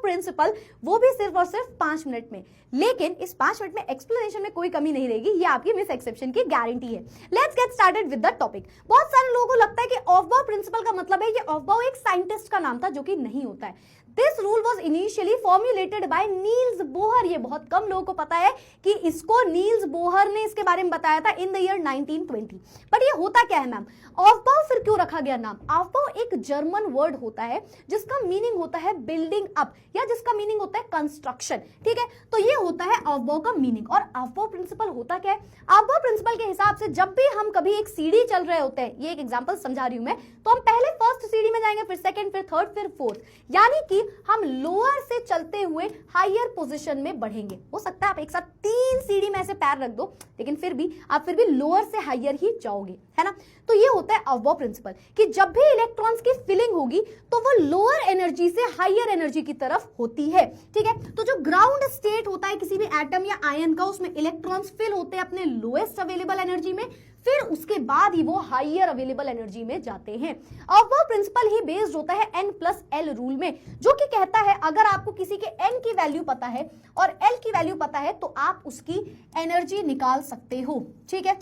Principal, वो भी सिर्फ और सिर्फ 5 मिनट में। लेकिन इस 5 मिनट में एक्सप्लेनेशन में कोई कमी नहीं रहेगी, ये आपकी मिस एक्सेप्शन की गारंटी है। Let's get started with the topic. बहुत सारे लोगों को लगता है कि ऑफबाउ प्रिंसिपल का मतलब है, ये ऑफबाउ एक साइंटिस्ट का नाम था, जो कि नहीं होता है। This rule was initially formulated bye Niels Bohr. ये बहुत कम लोगों को पता है कि इसको नील्स बोहर ने इसके बारे में बताया था इन द ईयर 1920। बट ये होता क्या है मैम? ऑफबाउ फिर क्यों रखा गया नाम? ऑफबाउ एक जर्मन वर्ड होता है जिसका मीनिंग होता है बिल्डिंग अप, या जिसका मीनिंग होता है कंस्ट्रक्शन। ठीक है, तो ये होता है ऑफबाउ का मीनिंग। और ऑफबाउ प्रिंसिपल होता क्या है? ऑफबाउ प्रिंसिपल के हिसाब से जब भी हम कभी एक सीढ़ी चल रहे होते हैं, ये एक एग्जांपल समझा रही हूं मैं, तो हम पहले फर्स्ट सीढ़ी में जाएंगे, फिर सेकंड, फिर थर्ड, फिर फोर्थ, यानी कि हम लोअर से चलते हुए हायर पोजीशन में बढ़ेंगे। हो सकता है आप एक साथ 3 सीढ़ी में ऐसे पैर रख दो, लेकिन फिर भी लोअर से हायर ही जाओगे, है ना। तो ये होता है ऑफबाउ प्रिंसिपल कि जब भी इलेक्ट्रॉन्स की फिलिंग होगी तो वो लोअर एनर्जी से हायर एनर्जी की तरफ होती है। ठीक है, तो जो ग्राउंड स्टेट होता है किसी भी एटम या आयन का, उसमें इलेक्ट्रॉन्स फिल होते हैं अपने लोएस्ट अवेलेबल एनर्जी में, फिर उसके बाद ही वो हायर अवेलेबल एनर्जी में जाते हैं। ऑफबाउ प्रिंसिपल ही बेस्ड होता है n+l रूल में, जो कि कहता है अगर आपको किसी के n की वैल्यू पता है और l की वैल्यू पता है तो आप उसकी एनर्जी निकाल सकते हो। ठीक है,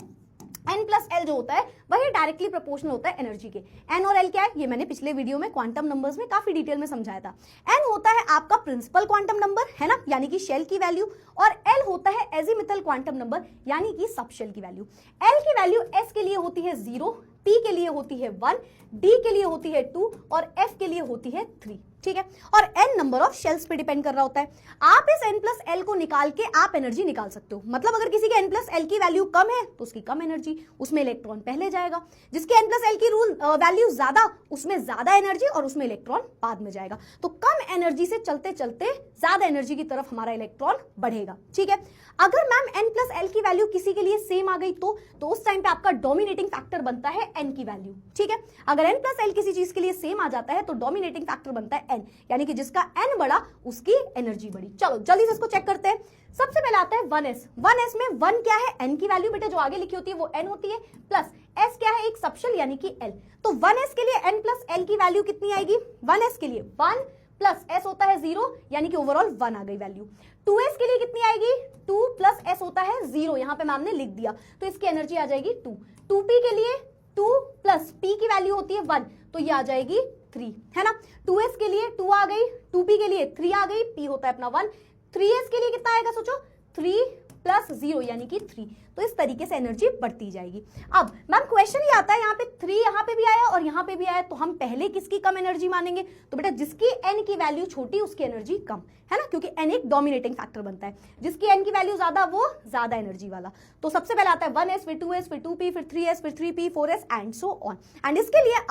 n+l जो होता है वही डायरेक्टली प्रोपोर्शनल होता है एनर्जी के। n और l क्या है, ये मैंने पिछले वीडियो में क्वांटम नंबर्स में काफी डिटेल में समझाया था। n होता है आपका प्रिंसिपल क्वांटम नंबर, है ना, यानी कि शेल की वैल्यू, और l होता है एजीमुथल क्वांटम नंबर, यानी कि सब शेल की वैल्यू। l की वैल्यू s के लिए होती है 0, t के लिए होती है 1, d के लिए होती है 2 और f के लिए होती है 3। ठीक है, और n नंबर ऑफ शेल्स पे डिपेंड कर रहा होता है। आप इस n+l को निकाल के आप एनर्जी निकाल सकते हो। मतलब अगर किसी के n+l की वैल्यू कम है तो उसकी कम एनर्जी, उसमें इलेक्ट्रॉन पहले जाएगा। जिसके n+l की वैल्यू ज्यादा, उसमें ज्यादा एनर्जी और उसमें इलेक्ट्रॉन बाद में जाएगा। तो कम एनर्जी से चलते चलते ज्यादा एनर्जी की तरफ हमारा इलेक्ट्रॉन बढ़ेगा। ठीक है, अगर मैम n+l की वैल्यू किसी के लिए सेम आ गई तो उस टाइम पे आपका डोमिनेटिंग फैक्टर बनता है n की वैल्यू। ठीक है, अगर n+l किसी चीज के लिए सेम आ जाता है तो डोमिनेटिंग फैक्टर बनता है n, यानी कि जिसका n बढ़ा उसकी एनर्जी बढ़ी। चलो जल्दी से इसको चेक करते हैं। सबसे पहले आता है 1s। 1s में 1 क्या है? n की वैल्यू बेटा जो आगे लिखी होती है वो n होती है, प्लस s क्या है? एक सबशेल यानी कि l। तो 1s के लिए n+l की वैल्यू कितनी आएगी? 1s के लिए 1 प्लस s होता है 0, यानी कि ओवरऑल 1 आ गई वैल्यू। 2s के लिए कितनी आएगी? 2 प्लस s होता है 0, यहां पे मैम ने लिख दिया, तो इसकी एनर्जी आ जाएगी 2। 2p के लिए 2 प्लस p की वैल्यू होती है 1, तो ये आ जाएगी 3, है ना। 2s के लिए 2 आ गई, 2p के लिए 3 आ गई, p होता है अपना 1। 3s के लिए कितना आएगा सोचो? 3 प्लस 0 यानी कि 3। तो इस तरीके से एनर्जी बढ़ती जाएगी। अब मैम क्वेश्चन ये आता है, यहाँ पे 3 यहाँ पे भी आया और यहाँ पे भी आया, तो हम पहले किसकी कम एनर्जी मानेंगे? तो बेटा जिसकी n की वैल्यू छोटी उसकी एनर्जी कम, है ना, क्योंकि n एक डोमिनेटिंग फैक्टर बनता है। जिसकी n की वैल्यू ज्यादा वो ज्यादा एनर्जी वाला। तो सबसे पहले आता है 1s, फिर 2s, फिर 2p, फिर 3s, फिर 3p, 4s and so on. And इसके लिए